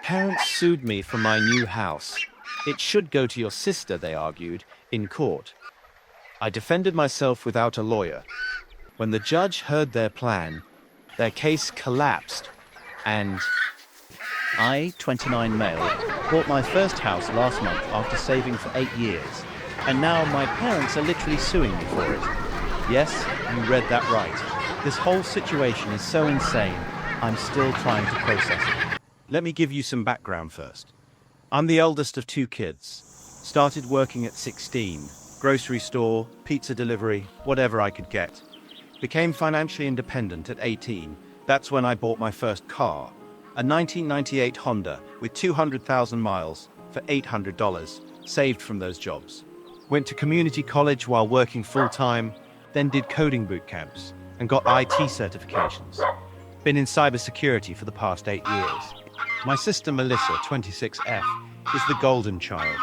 parents sued me for my new house. It should go to your sister, they argued, in court. I defended myself without a lawyer. When the judge heard their plan, their case collapsed, and I, 29 male, bought my first house last month after saving for 8 years. And now my parents are literally suing me for it. Yes, you read that right. This whole situation is so insane, I'm still trying to process it. Let me give you some background first. I'm the eldest of 2 kids. Started working at 16. Grocery store, pizza delivery, whatever I could get. Became financially independent at 18. That's when I bought my first car. A 1998 Honda with 200,000 miles for $800, saved from those jobs. Went to community college while working full-time, then did coding boot camps and got IT certifications. Been in cybersecurity for the past 8 years. My sister Melissa, 26F, is the golden child.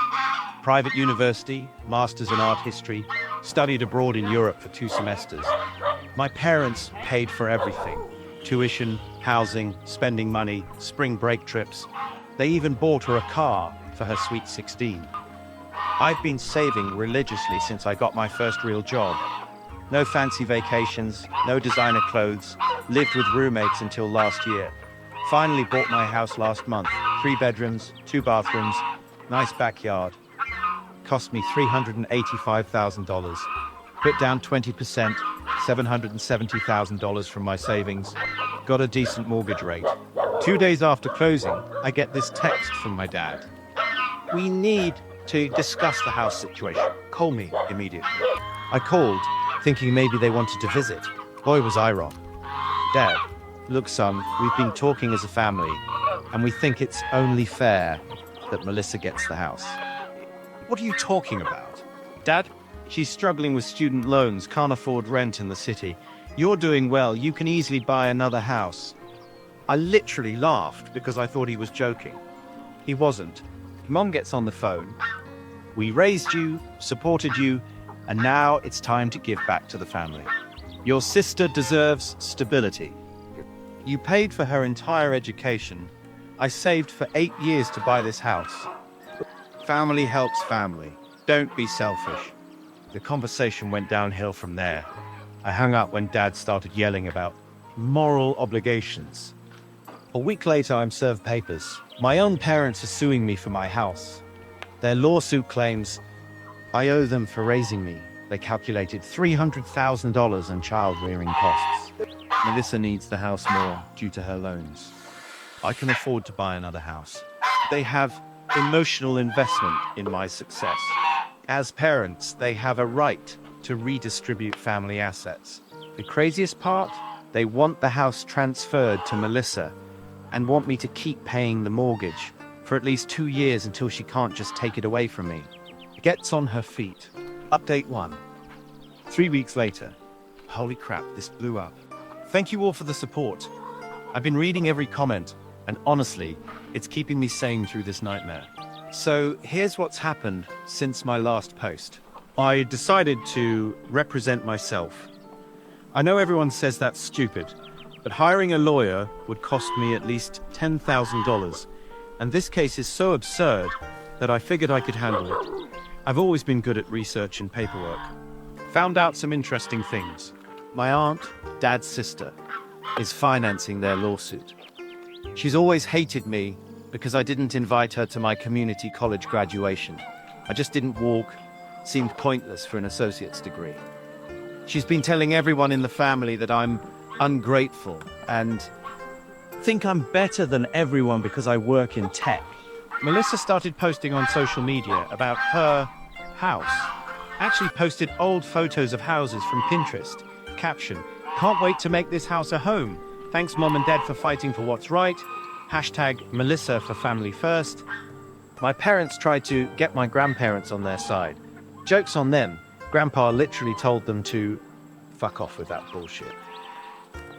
Private university, master's in art history, studied abroad in Europe for 2 semesters. My parents paid for everything. Tuition, housing, spending money, spring break trips. They even bought her a car for her sweet 16. I've been saving religiously since I got my first real job. No fancy vacations, no designer clothes, lived with roommates until last year. Finally bought my house last month. 3 bedrooms, 2 bathrooms, nice backyard. Cost me $385,000. Put down 20%, $770,000 from my savings. Got a decent mortgage rate. 2 days after closing, I get this text from my dad. We need to discuss the house situation. Call me immediately. I called, thinking maybe they wanted to visit. Boy, was I wrong. Dad, look son, we've been talking as a family, and we think it's only fair that Melissa gets the house. What are you talking about? Dad, she's struggling with student loans, can't afford rent in the city. You're doing well, you can easily buy another house. I literally laughed because I thought he was joking. He wasn't. Mom gets on the phone. We raised you, supported you, and now it's time to give back to the family. Your sister deserves stability. You paid for her entire education. I saved for 8 years to buy this house. Family helps family. Don't be selfish. The conversation went downhill from there. I hung up when Dad started yelling about moral obligations. A week later, I'm served papers. My own parents are suing me for my house. Their lawsuit claims I owe them for raising me. They calculated $300,000 in child-rearing costs. Melissa needs the house more due to her loans. I can afford to buy another house. They have emotional investment in my success. As parents, they have a right to redistribute family assets. The craziest part? They want the house transferred to Melissa and want me to keep paying the mortgage for at least 2 years until she can't just take it away from me. Gets on her feet. Update 1. 3 weeks later. Holy crap, this blew up. Thank you all for the support. I've been reading every comment, and honestly, it's keeping me sane through this nightmare. So here's what's happened since my last post. I decided to represent myself. I know everyone says that's stupid, but hiring a lawyer would cost me at least $10,000, and this case is so absurd that I figured I could handle it. I've always been good at research and paperwork. Found out some interesting things. My aunt, Dad's sister, is financing their lawsuit. She's always hated me because I didn't invite her to my community college graduation. I just didn't walk. Seemed pointless for an associate's degree. She's been telling everyone in the family that I'm ungrateful and think I'm better than everyone because I work in tech. Melissa started posting on social media about her house. Actually posted old photos of houses from Pinterest. Caption, can't wait to make this house a home. Thanks Mom and Dad for fighting for what's right. Hashtag Melissa for family first. My parents tried to get my grandparents on their side. Joke's on them. Grandpa literally told them to fuck off with that bullshit.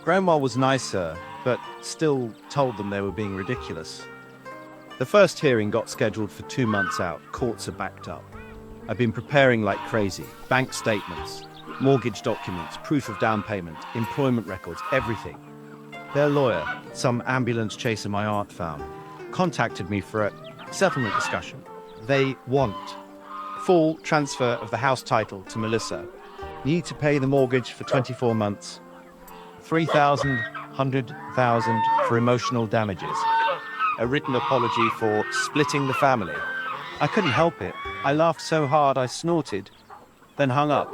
Grandma was nicer, but still told them they were being ridiculous. The first hearing got scheduled for 2 months out. Courts are backed up. I've been preparing like crazy. Bank statements, mortgage documents, proof of down payment, employment records, everything. Their lawyer, some ambulance chaser my aunt found, contacted me for a settlement discussion. They want full transfer of the house title to Melissa. Need to pay the mortgage for 24 months. 3,000, 100,000 for emotional damages. A written apology for splitting the family. I couldn't help it. I laughed so hard I snorted, then hung up.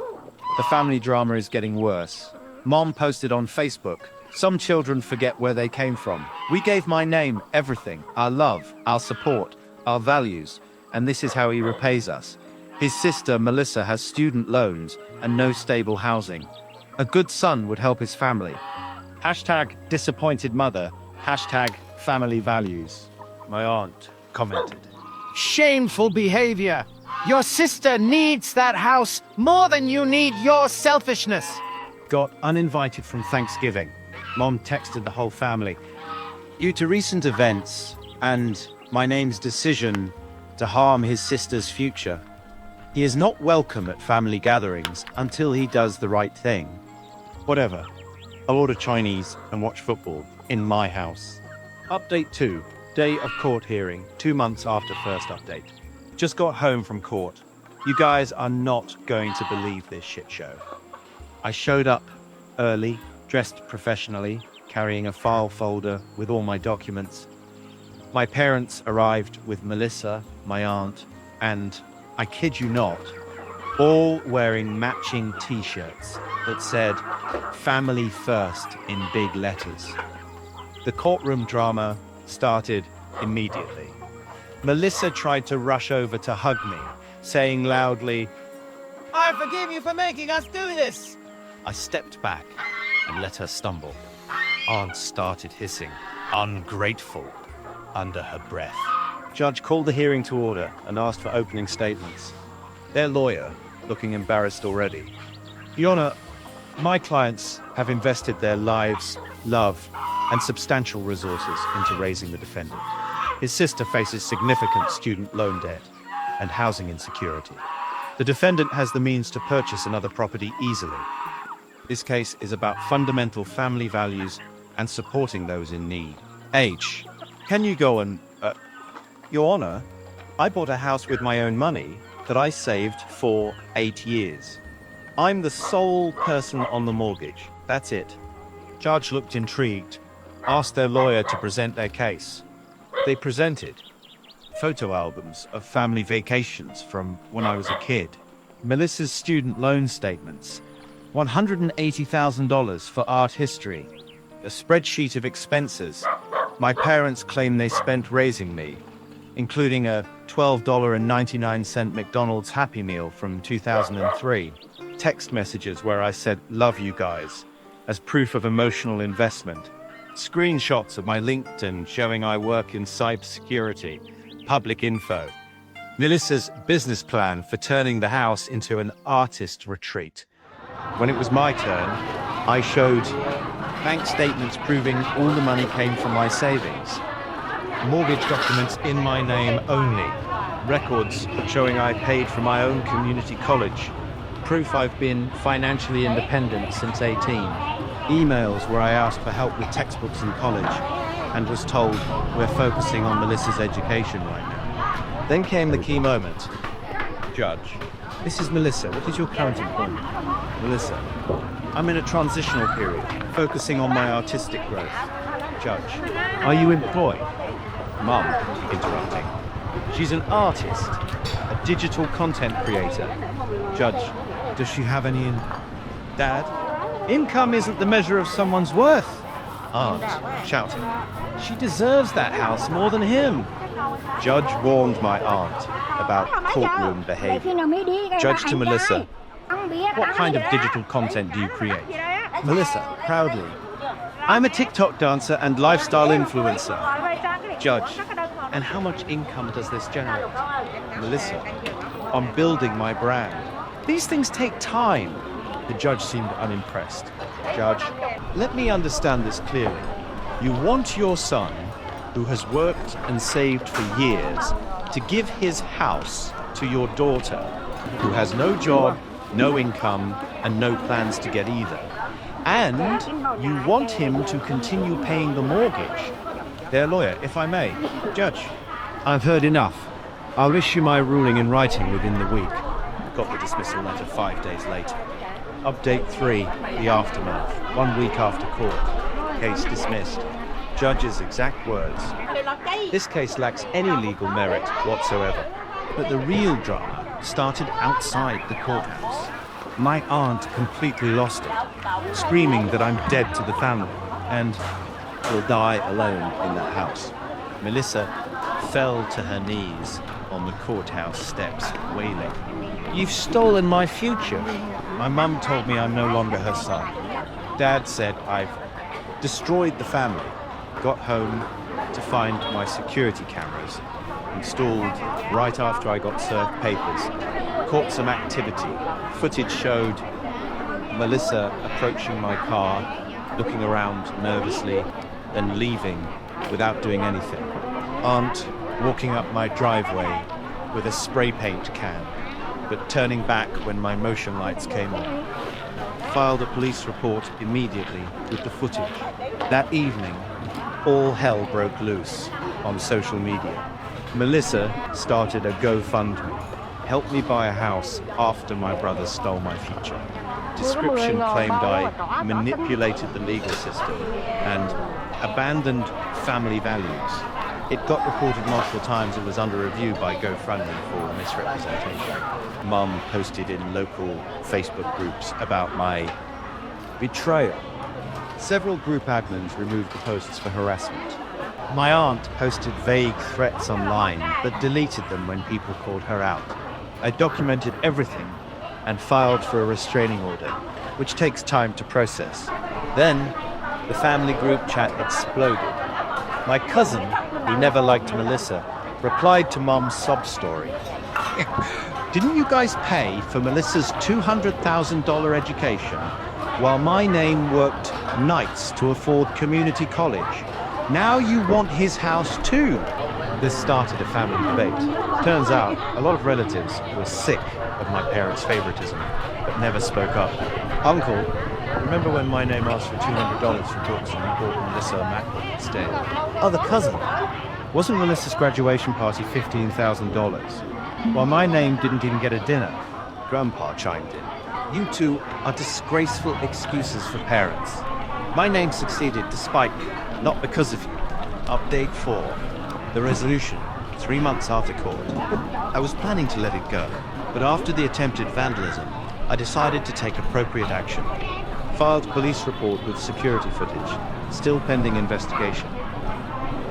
The family drama is getting worse. Mom posted on Facebook, "Some children forget where they came from. We gave my name everything, our love, our support, our values, and this is how he repays us. His sister, Melissa, has student loans and no stable housing. A good son would help his family. Hashtag disappointed mother, hashtag family values." My aunt commented, "Shameful behavior. Your sister needs that house more than you need your selfishness." Got uninvited from Thanksgiving. Mom texted the whole family. Due to recent events and my name's decision to harm his sister's future, he is not welcome at family gatherings until he does the right thing. Whatever. I'll order Chinese and watch football in my house. Update 2. Day of court hearing, 2 months after first update. Just got home from court. You guys are not going to believe this shit show. I showed up early, dressed professionally, carrying a file folder with all my documents. My parents arrived with Melissa, my aunt, and, I kid you not, all wearing matching t-shirts that said "Family First" in big letters. The courtroom drama started immediately. Melissa tried to rush over to hug me, saying loudly, "I forgive you for making us do this." I stepped back and let her stumble. Aunt started hissing, "Ungrateful," under her breath. Judge called the hearing to order and asked for opening statements. Their lawyer, looking embarrassed already. "Your Honor, my clients have invested their lives, love, and substantial resources into raising the defendant. His sister faces significant student loan debt and housing insecurity. The defendant has the means to purchase another property easily. This case is about fundamental family values and supporting those in need." H. Can you go and... Your Honor, I bought a house with my own money that I saved for 8 years. I'm the sole person on the mortgage. That's it. Judge looked intrigued, asked their lawyer to present their case. They presented photo albums of family vacations from when I was a kid, Melissa's student loan statements, $180,000 for art history, a spreadsheet of expenses my parents claim they spent raising me, including a $12.99 McDonald's Happy Meal from 2003, text messages where I said "love you guys" as proof of emotional investment, screenshots of my LinkedIn showing I work in cybersecurity, public info, Melissa's business plan for turning the house into an artist retreat. When it was my turn, I showed bank statements proving all the money came from my savings, mortgage documents in my name only, records showing I paid for my own community college, proof I've been financially independent since 18, emails where I asked for help with textbooks in college and was told we're focusing on Melissa's education right now. Then came the key moment. Judge, this is Melissa. What is your current employment? Melissa, I'm in a transitional period, focusing on my artistic growth. Judge, are you employed? Mum, interrupting. She's an artist, a digital content creator. Judge, does she have any Dad, income isn't the measure of someone's worth. Aunt, shouting. She deserves that house more than him. Judge warned my aunt about courtroom behavior. Judge to Melissa, what kind of digital content do you create? Melissa, proudly, I'm a TikTok dancer and lifestyle influencer. Judge, and how much income does this generate? Melissa, I'm building my brand. These things take time. The judge seemed unimpressed. Judge, let me understand this clearly. You want your son, who has worked and saved for years, to give his house to your daughter, who has no job, no income, and no plans to get either. And you want him to continue paying the mortgage. Their lawyer, if I may. Judge, I've heard enough. I'll issue my ruling in writing within the week. Got the dismissal letter 5 days later. Update 3, the aftermath. 1 week after court. Case dismissed. Judge's exact words. This case lacks any legal merit whatsoever. But the real drama started outside the courthouse. My aunt completely lost it, screaming that I'm dead to the family and will die alone in that house. Melissa fell to her knees on the courthouse steps, wailing, "You've stolen my future." My mum told me I'm no longer her son. Dad said I've destroyed the family. Got home to find my security cameras installed right after I got served papers. Caught some activity. Footage showed Melissa approaching my car, looking around nervously, then leaving without doing anything. Aunt walking up my driveway with a spray paint can, but turning back when my motion lights came on. Filed a police report immediately with the footage. That evening, all hell broke loose on social media. Melissa started a GoFundMe. Helped me buy a house after my brother stole my future. Description claimed I manipulated the legal system and abandoned family values. It got reported multiple times it was under review by GoFundMe for misrepresentation. Mum posted in local Facebook groups about my betrayal. Several group admins removed the posts for harassment. My aunt posted vague threats online, but deleted them when people called her out. I documented everything and filed for a restraining order, which takes time to process. Then, the family group chat exploded. My cousin, who never liked Melissa, replied to Mom's sob story. "Didn't you guys pay for Melissa's $200,000 education while my name worked nights to afford community college? Now you want his house too?" This started a family debate. Turns out, a lot of relatives were sick of my parents' favoritism, but never spoke up. "Uncle, remember when my name asked for $200 for books and you bought Melissa a MacBook instead?" "Other cousin, wasn't Melissa's graduation party $15,000? While my name didn't even get a dinner?" Grandpa chimed in. "You two are disgraceful excuses for parents. My name succeeded despite you, not because of you." Update 4. The resolution, 3 months after court. I was planning to let it go, but after the attempted vandalism, I decided to take appropriate action. Filed police report with security footage, still pending investigation.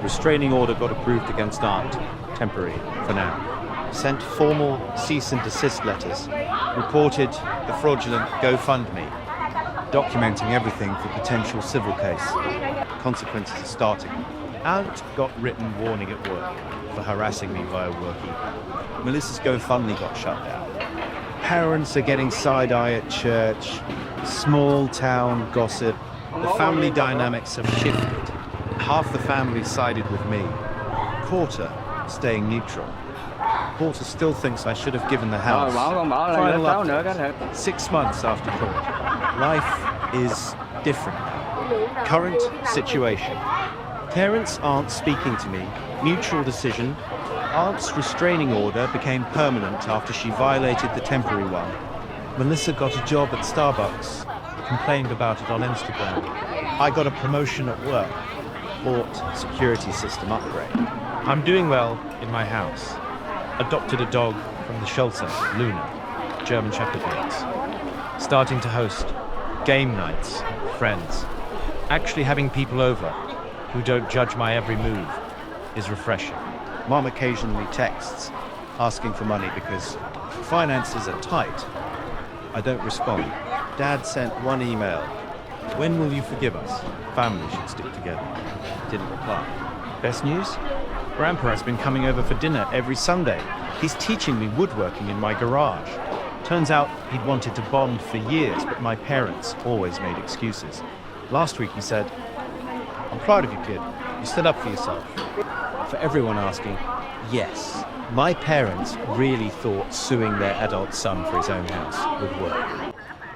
Restraining order got approved against aunt, temporary for now. Sent formal cease and desist letters, reported the fraudulent GoFundMe, documenting everything for potential civil case. Consequences are starting. Aunt got written warning at work for harassing me via work email. Melissa's GoFundMe got shut down. Parents are getting side-eye at church. Small town gossip. The family dynamics have shifted. Half the family sided with me. Quarter staying neutral. Quarter still thinks I should have given the house. Final update, 6 months after court. Life is different now. Current situation. Parents aren't speaking to me. Mutual decision. Aunt's restraining order became permanent after she violated the temporary one. Melissa got a job at Starbucks. Complained about it on Instagram. I got a promotion at work. Bought security system upgrade. I'm doing well in my house. Adopted a dog from the shelter, Luna. German Shepherd mix. Starting to host game nights, friends. Actually having people over who don't judge my every move is refreshing. Mom occasionally texts asking for money because finances are tight. I don't respond. Dad sent one email. "When will you forgive us? Family should stick together." Didn't reply. Best news? Grandpa has been coming over for dinner every Sunday. He's teaching me woodworking in my garage. Turns out he'd wanted to bond for years, but my parents always made excuses. Last week he said, "I'm proud of you, kid. You stood up for yourself." For everyone asking, yes, my parents really thought suing their adult son for his own house would work.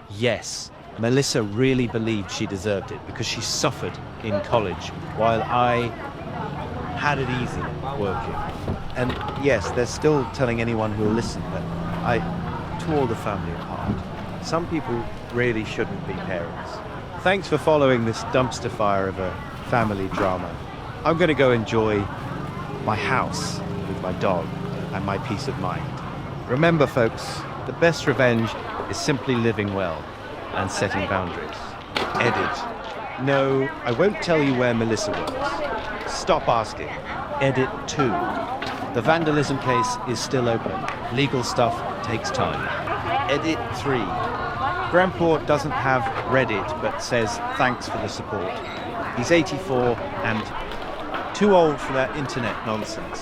Yes, Melissa really believed she deserved it because she suffered in college while I had it easy working. And yes, they're still telling anyone who'll listen that I tore the family apart. Some people really shouldn't be parents. Thanks for following this dumpster fire of a family drama. I'm going to go enjoy my house with my dog and my peace of mind. Remember, folks, the best revenge is simply living well and setting boundaries. Edit. No, I won't tell you where Melissa works. Stop asking. Edit 2. The vandalism case is still open. Legal stuff takes time. Edit 3. Grandpa doesn't have Reddit but says thanks for the support. He's 84 and too old for that internet nonsense.